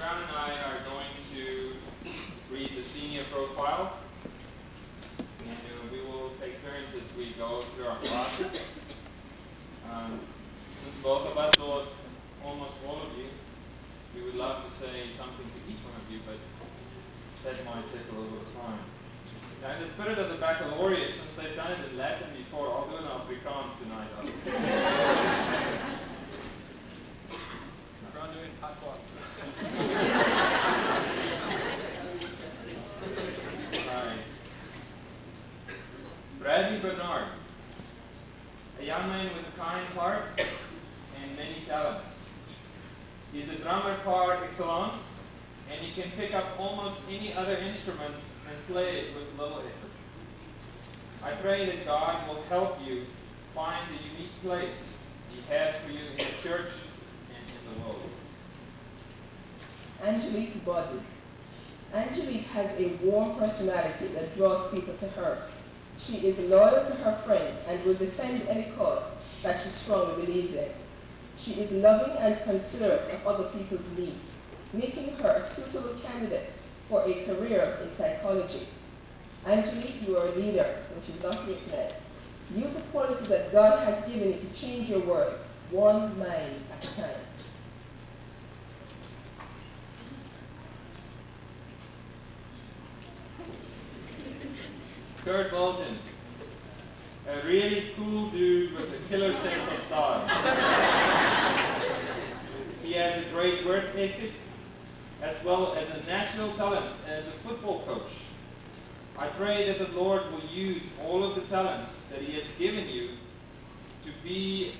Brown and I are going to read the senior profiles, and we will take turns as we go through our classes. Since both of us taught almost all of you, we would love to say something to each one of you, but that might take a little bit of time. Now, in the spirit of the baccalaureate, since they've done it in Latin before, I'll do it in Afrikaans tonight. Right. Bradley Bernard, a young man with a kind heart and many talents. He's a drummer par excellence, and he can pick up almost any other instrument and play it with little effort. I pray that God will help you find the unique place He has for you in the church and in the world. Angelique Body. Angelique has a warm personality that draws people to her. She is loyal to her friends and will defend any cause that she strongly believes in. She is loving and considerate of other people's needs, making her a suitable candidate for a career in psychology. Angelique, you are a leader, which is not here tonight. Use the qualities that God has given you to change your world, one mind at a time. Kurt Bolton, a really cool dude with a killer sense of style. He has a great work ethic, as well as a natural talent as a football coach. I pray that the Lord will use all of the talents that He has given you to be,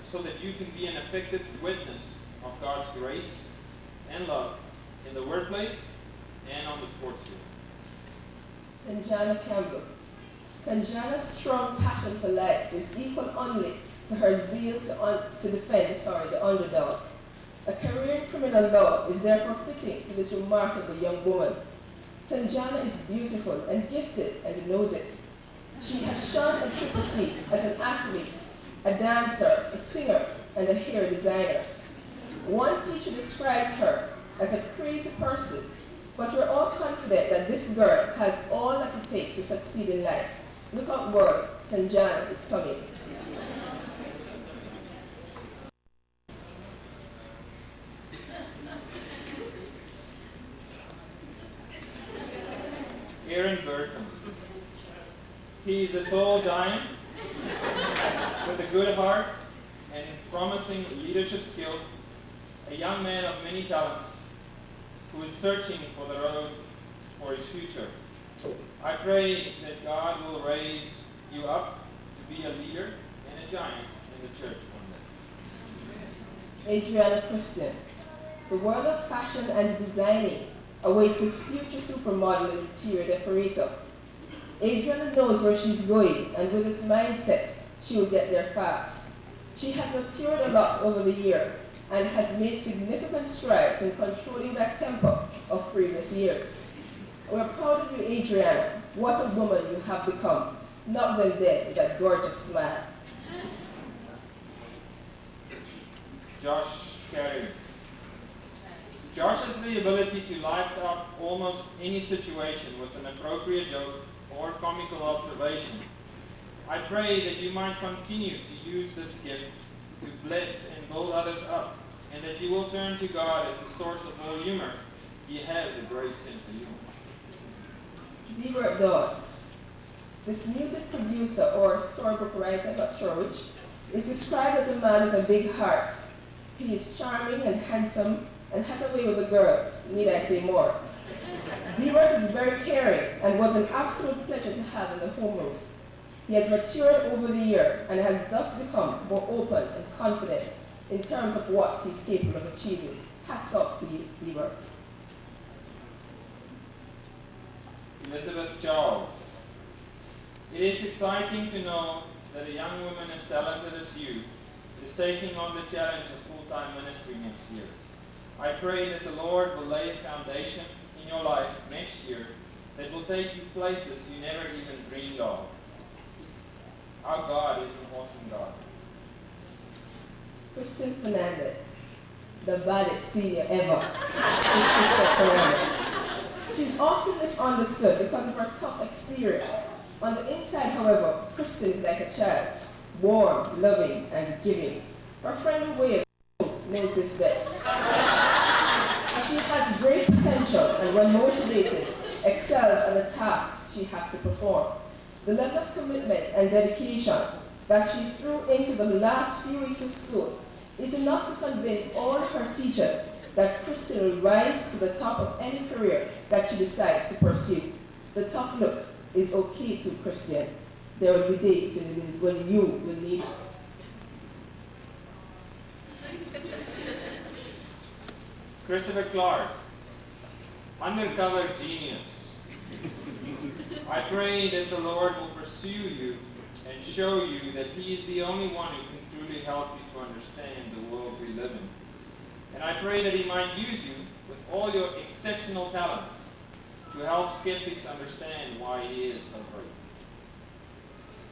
so that you can be an effective witness of God's grace and love in the workplace and on the sports field. Tanjana Campbell. Tanjana's strong passion for life is equal only to her zeal to defend the underdog. A career in criminal law is therefore fitting for this remarkable young woman. Tanjana is beautiful and gifted and knows it. She has shone a triple C as an athlete, a dancer, a singer, and a hair designer. One teacher describes her as a crazy person, but we're all confident that this girl has all that it takes to succeed in life. Look out, world, Tanjana is coming. Aaron Burton. He's a tall giant with a good heart and promising leadership skills, a young man of many talents who is searching for the road for his future. I pray that God will raise you up to be a leader and a giant in the church one day. Adriana Christian. The world of fashion and designing awaits this future supermodel and interior decorator. Adriana knows where she's going, and with this mindset, she will get there fast. She has matured a lot over the year and has made significant strides in controlling that tempo of previous years. We're proud of you, Adriana. What a woman you have become. Knock them dead with that gorgeous smile. Josh Carey. Josh has the ability to light up almost any situation with an appropriate joke or comical observation. I pray that you might continue to use this gift to bless and build others up, and that you will turn to God as the source of all humor. He has a great sense of humor. Debert Dodds. This music producer or storybook writer, I'm not sure which, is described as a man with a big heart. He is charming and handsome and has a way with the girls. Need I say more? Debert is very caring and was an absolute pleasure to have in the homeroom. He has matured over the year and has thus become more open and confident in terms of what he's capable of achieving. Hats off to you, Debert. Elizabeth Charles. It is exciting to know that a young woman as talented as you is taking on the challenge of full-time ministry next year. I pray that the Lord will lay a foundation in your life next year that will take you places you never even dreamed of. Our God is an awesome God. Christian Fernandez. the baddest senior ever, is Krista Fernandez. She's often misunderstood because of her tough exterior. On the inside, however, Kristen is like a child, warm, loving, and giving. Her friendly way of knows this best. She has great potential and when motivated, excels in the tasks she has to perform. The level of commitment and dedication that she threw into the last few weeks of school is enough to convince all her teachers that Kristen will rise to the top of any career that she decides to pursue. The tough look is okay too, Christian. There will be days when you will need it. Christopher Clark, undercover genius. I pray that the Lord will pursue you and show you that He is the only one who can truly help you to understand the world we live in. And I pray that He might use you with all your exceptional talents to help skeptics understand why He is so great.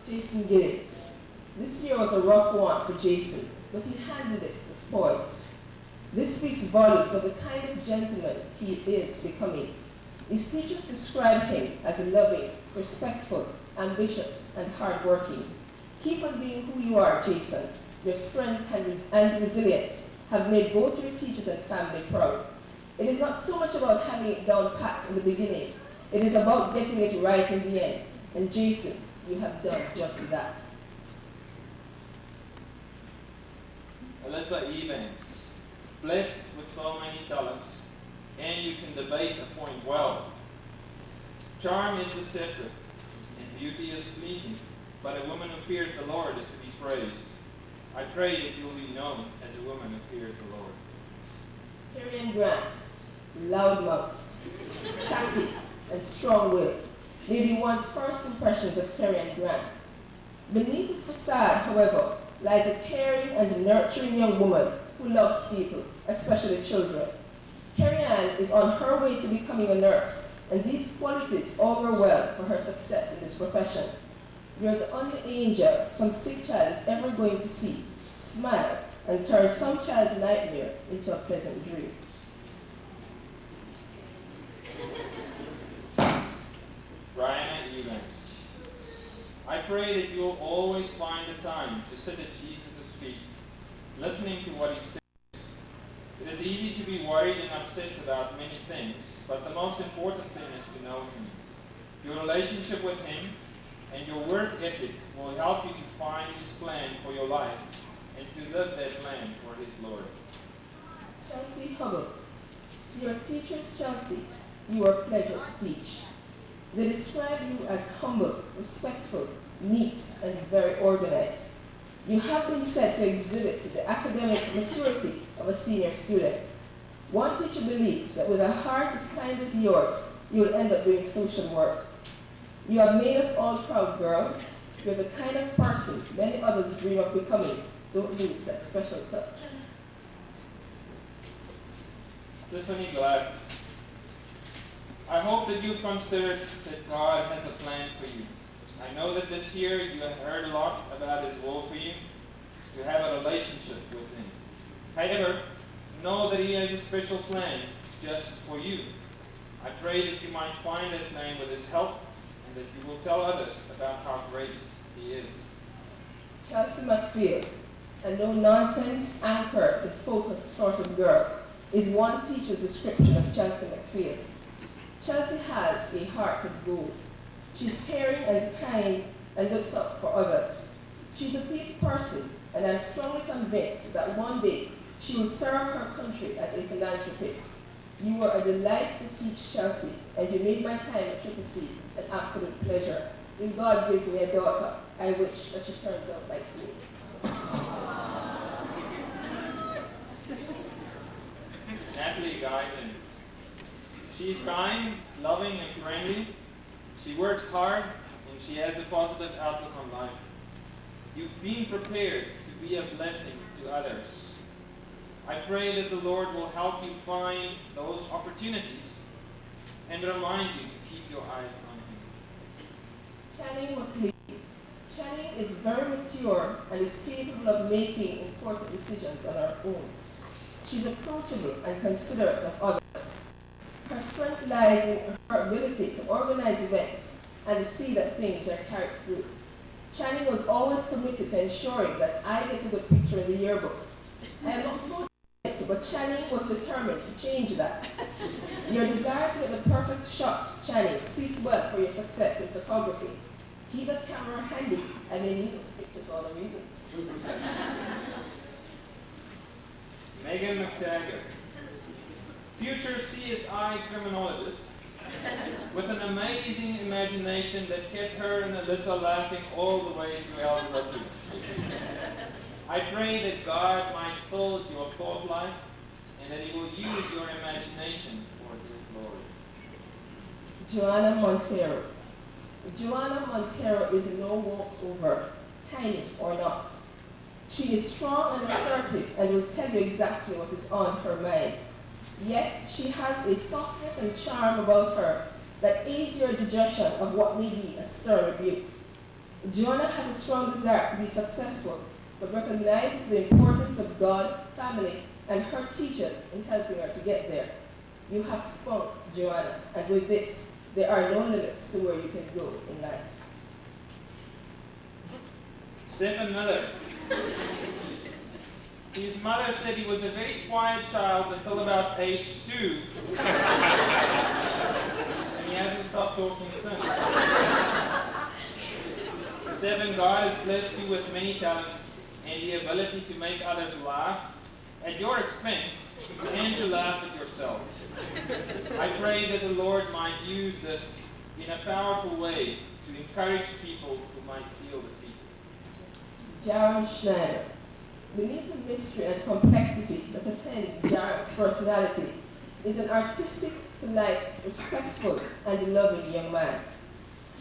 Jason Gibbs. This year was a rough one for Jason, but he handled it with poise. This speaks volumes of the kind of gentleman he is becoming. His teachers describe him as loving, respectful, ambitious, and hardworking. Keep on being who you are, Jason. Your strength and resilience have made both your teachers and family proud. It is not so much about having it down pat in the beginning. It is about getting it right in the end. And Jason, you have done just that. Alyssa Evans, blessed with so many talents, and you can debate a point well. Charm is deceptive, and beauty is fleeting, but a woman who fears the Lord is to be praised. I pray that you will be known as a woman who fears the Lord. Carrie Grant, loudmouthed, sassy, and strong-willed, may be one's first impressions of Carrie Grant. Beneath this facade, however, lies a caring and nurturing young woman who loves people, especially children. Carrie Ann is on her way to becoming a nurse, and these qualities augur well for her success in this profession. You're the only angel some sick child is ever going to see, smile, and turn some child's nightmare into a pleasant dream. Brianna Evans, I pray that you will always find the time to sit at Jesus' feet, listening to what He says. It is easy to be worried and upset about many things, but the most important thing is to know Him. Your relationship with Him and your work ethic will help you to find His plan for your life and to live that plan for His Lord. Chelsea Hubble, to your teachers, Chelsea, you are a pleasure to teach. They describe you as humble, respectful, neat, and very organized. You have been said to exhibit the academic maturity of a senior student. One teacher believes that with a heart as kind as yours, you will end up doing social work. You have made us all proud, girl. You're the kind of person many others dream of becoming. Don't lose that special touch. Tiffany Gladys, I hope that you've considered that God has a plan for you. I know that this year you have heard a lot about His will for you. You have a relationship with Him. However, know that He has a special plan just for you. I pray that you might find that plan with His help and that you will tell others about how great He is. Chelsea Mcfield, a no-nonsense, anchored, and focused sort of girl, is one teacher's description of Chelsea Mcfield. Chelsea has a heart of gold. She's caring and kind and looks up for others. She's a people person, and I'm strongly convinced that one day she will serve her country as a philanthropist. You were a delight to teach, Chelsea, and you made my time at Triple C an absolute pleasure. If God gives me a daughter, I wish that she turns out like you. Natalie Guyton. She's kind, loving, and friendly. She works hard, and she has a positive outlook on life. You've been prepared to be a blessing to others. I pray that the Lord will help you find those opportunities and remind you to keep your eyes on Him. Channing McLean. Channing is very mature and is capable of making important decisions on her own. She's approachable and considerate of others. Her strength lies in her ability to organize events and to see that things are carried through. Channing was always committed to ensuring that I get a good picture in the yearbook. I am not photogenic, but Channing was determined to change that. Your desire to get the perfect shot, Channing, speaks well for your success in photography. Keep the camera handy, and may need those pictures for all the reasons. Megan McTaggart, future CSI criminologist, with an amazing imagination that kept her and Alyssa laughing all the way through algebra 2. I pray that God might fill your thought life and that He will use your imagination for His glory. Joanna Montero. Joanna Montero is no walkover, tiny or not. She is strong and assertive and will tell you exactly what is on her mind. Yet she has a softness and charm about her that aids your digestion of what may be a stern rebuke. Joanna has a strong desire to be successful, but recognizes the importance of God, family, and her teachers in helping her to get there. You have spunk, Joanna, and with this, there are no limits to where you can go in life. Stephen Miller. His mother said he was a very quiet child until about age 2. And he hasn't stopped talking since. Stephen, God has blessed you with many talents and the ability to make others laugh at your expense and to laugh at yourself. I pray that the Lord might use this in a powerful way to encourage people who might feel defeated. Jaron Schneider. Beneath the mystery and complexity that attend Jaron's personality is an artistic, polite, respectful, and loving young man.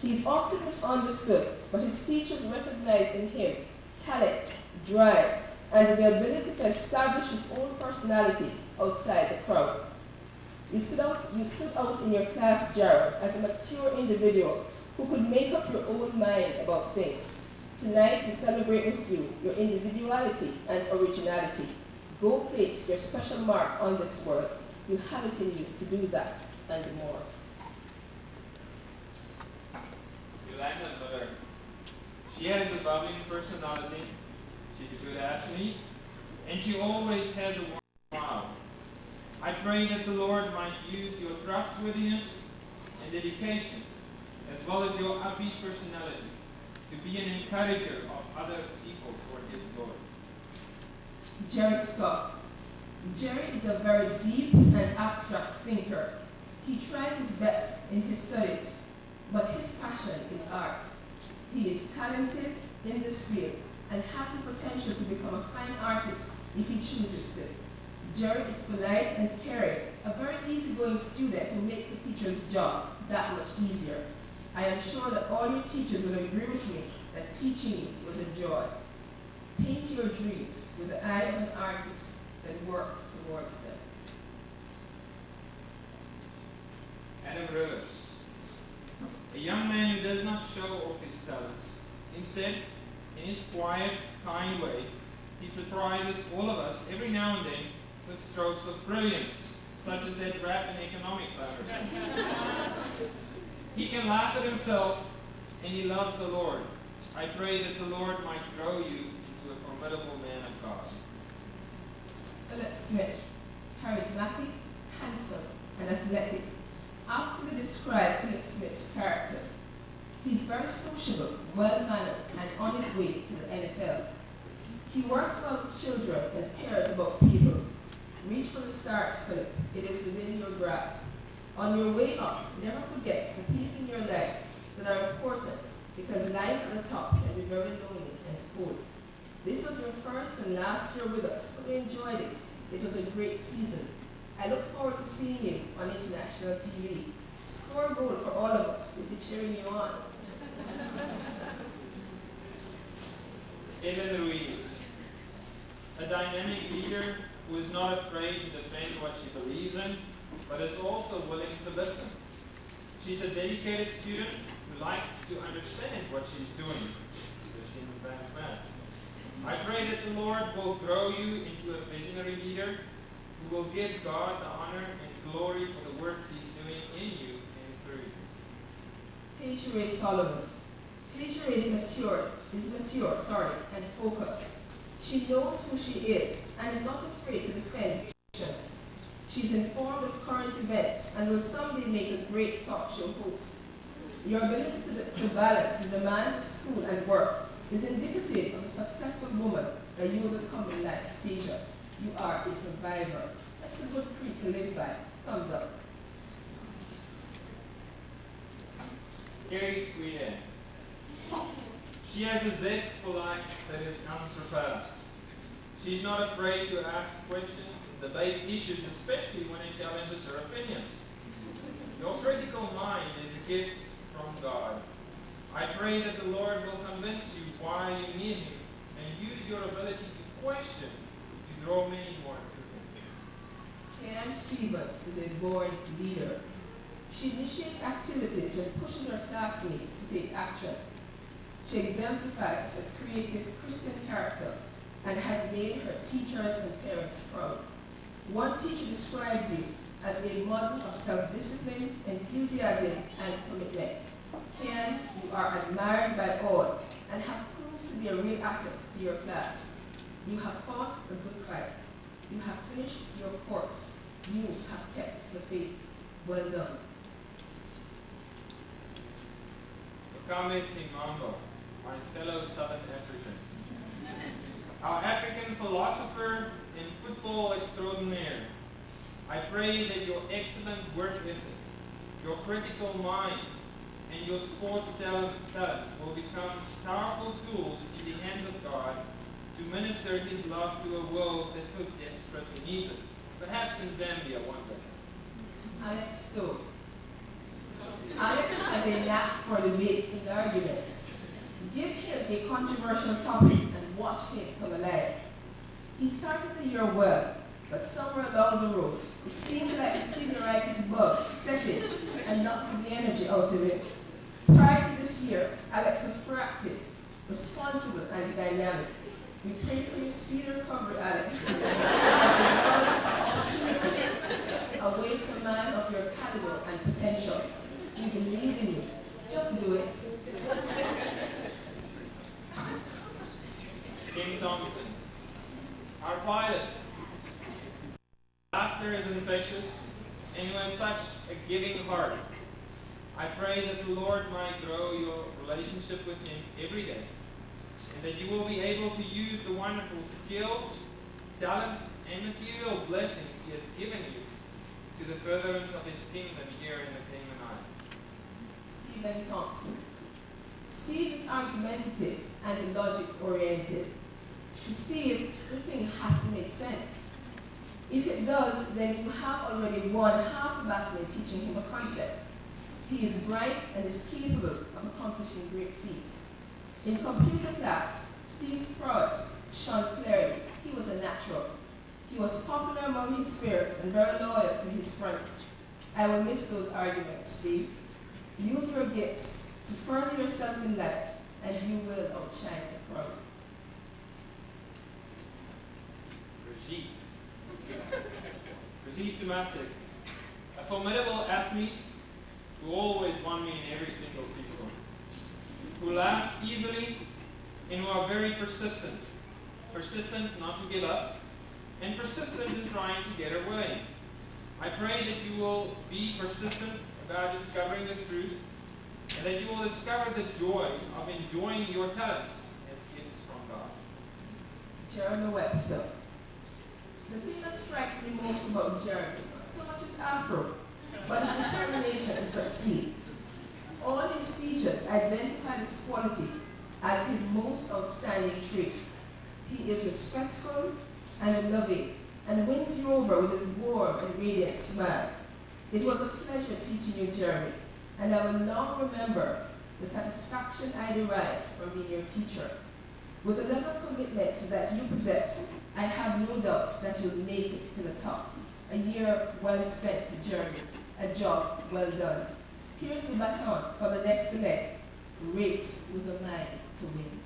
He is often misunderstood, but his teachers recognize in him talent, drive, and the ability to establish his own personality outside the crowd. You stood out in your class, Jaron, as a mature individual who could make up your own mind about things. Tonight, we celebrate with you your individuality and originality. Go place your special mark on this world. You have it in you to do that and more. Yolanda Miller. She has a bubbling personality, she's a good athlete, and she always has a warm smile. I pray that the Lord might use your trustworthiness and dedication, as well as your upbeat personality, to be an encourager of other people for His glory. Jerry Scott. Jerry is a very deep and abstract thinker. He tries his best in his studies, but his passion is art. He is talented in this field and has the potential to become a fine artist if he chooses to. Jerry is polite and caring, a very easygoing student who makes a teacher's job that much easier. I am sure that all your teachers will agree with me that teaching you was a joy. Paint your dreams with the eye of an artist and work towards them. Adam Rivers. A young man who does not show off his talents. Instead, in his quiet, kind way, he surprises all of us every now and then with strokes of brilliance, such as that rap in economics I understand. He can laugh at himself, and he loves the Lord. I pray that the Lord might grow you into a formidable man of God. Philip Smith, charismatic, handsome, and athletic. Aptly describe Philip Smith's character. He's very sociable, well-mannered, and on his way to the NFL. He works well with children and cares about people. Reach for the stars, Philip. It is within your grasp. On your way up, never forget the people in your life that are important, because life at the top can be very lonely and cold. This was your first and last year with us, but we enjoyed it. It was a great season. I look forward to seeing you on international TV. Score a goal for all of us. We'll be cheering you on. Ellen Louise. A dynamic leader who is not afraid to defend what she believes in, but is also willing to listen. She's a dedicated student who likes to understand what she's doing, especially in advanced math. I pray that the Lord will grow you into a visionary leader who will give God the honor and glory for the work he's doing in you and through you. Tasia Solomon. Tasia is mature, and focused. She knows who she is and is not afraid to defend her positions. She's informed of current events and will someday make a great talk show host. Your ability to balance the demands of school and work is indicative of a successful woman that you will become in life, Tasia. You are a survivor. That's a good creed to live by. Thumbs up. Carrie Squeer. She has a zest for life that is unsurpassed. She's not afraid to ask questions and debate issues, especially when it challenges her opinions. Your critical mind is a gift from God. I pray that the Lord will convince you why you need Him and use your ability to question to draw many more to Him. Ann Stevens is a born leader. She initiates activities and pushes her classmates to take action. She exemplifies a creative Christian character and has made her teachers and parents proud. One teacher describes you as a model of self-discipline, enthusiasm, and commitment. Ken, you are admired by all and have proved to be a real asset to your class. You have fought a good fight. You have finished your course. You have kept the faith. Well done. Wakame Simambo, my fellow Southern African. Our African philosopher and football extraordinaire. I pray that your excellent work ethic, your critical mind, and your sports talent will become powerful tools in the hands of God to minister His love to a world that so desperately needs it. Perhaps in Zambia one day. Alex Stowe. Alex has a knack for debates and arguments. Give him a controversial topic and watch him come alive. He started the year well, but somewhere along the road, it seemed like the senioritis bug set in and knocked the energy out of him. Prior to this year, Alex was proactive, responsible, and dynamic. We pray for your speedy recovery, Alex. As the opportunity awaits a man of your caliber and potential. We believe in you. Just do it. King Thompson, our pilot. Laughter is infectious, and you have such a giving heart. I pray that the Lord might grow your relationship with Him every day, and that you will be able to use the wonderful skills, talents, and material blessings He has given you to the furtherance of His kingdom here in the Cayman Islands. Stephen Thompson. Steve is argumentative and logic-oriented. To Steve, the thing has to make sense. If it does, then you have already won half the battle in teaching him a concept. He is bright and is capable of accomplishing great feats. In computer class, Steve's prowess shone clearly. He was a natural. He was popular among his peers and very loyal to his friends. I will miss those arguments, Steve. Use your gifts to further yourself in life, and you will outshine the crowd. Brigitte Tomasic, a formidable athlete who always won me in every single season, who laughs easily and who are very persistent not to give up, and persistent in trying to get her way. I pray that you will be persistent about discovering the truth, and that you will discover the joy of enjoying your talents as gifts from God. Jeremy Webster. The thing that strikes me most about Jeremy is not so much his afro, but his determination to succeed. All his teachers identify this quality as his most outstanding trait. He is respectful and loving, and wins you over with his warm and radiant smile. It was a pleasure teaching you, Jeremy, and I will long remember the satisfaction I derived from being your teacher. With the level of commitment that you possess, I have no doubt that you'll make it to the top. A year well spent, Jeremy. A job well done. Here's the baton for the next leg. Race with a mind to win.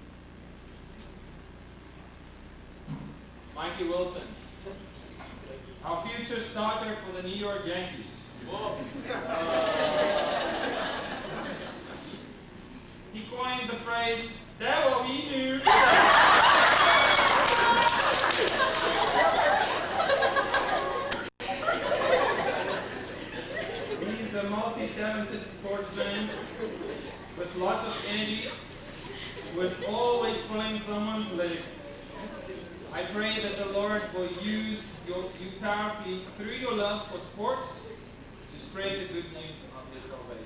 Mikey Wilson, Our future starter for the New York Yankees. He coined the phrase, "That what we do." He's a multi-talented sportsman with lots of energy, who is always pulling someone's leg. I pray that the Lord will use you powerfully through your love for sports to spread the good news of His salvation.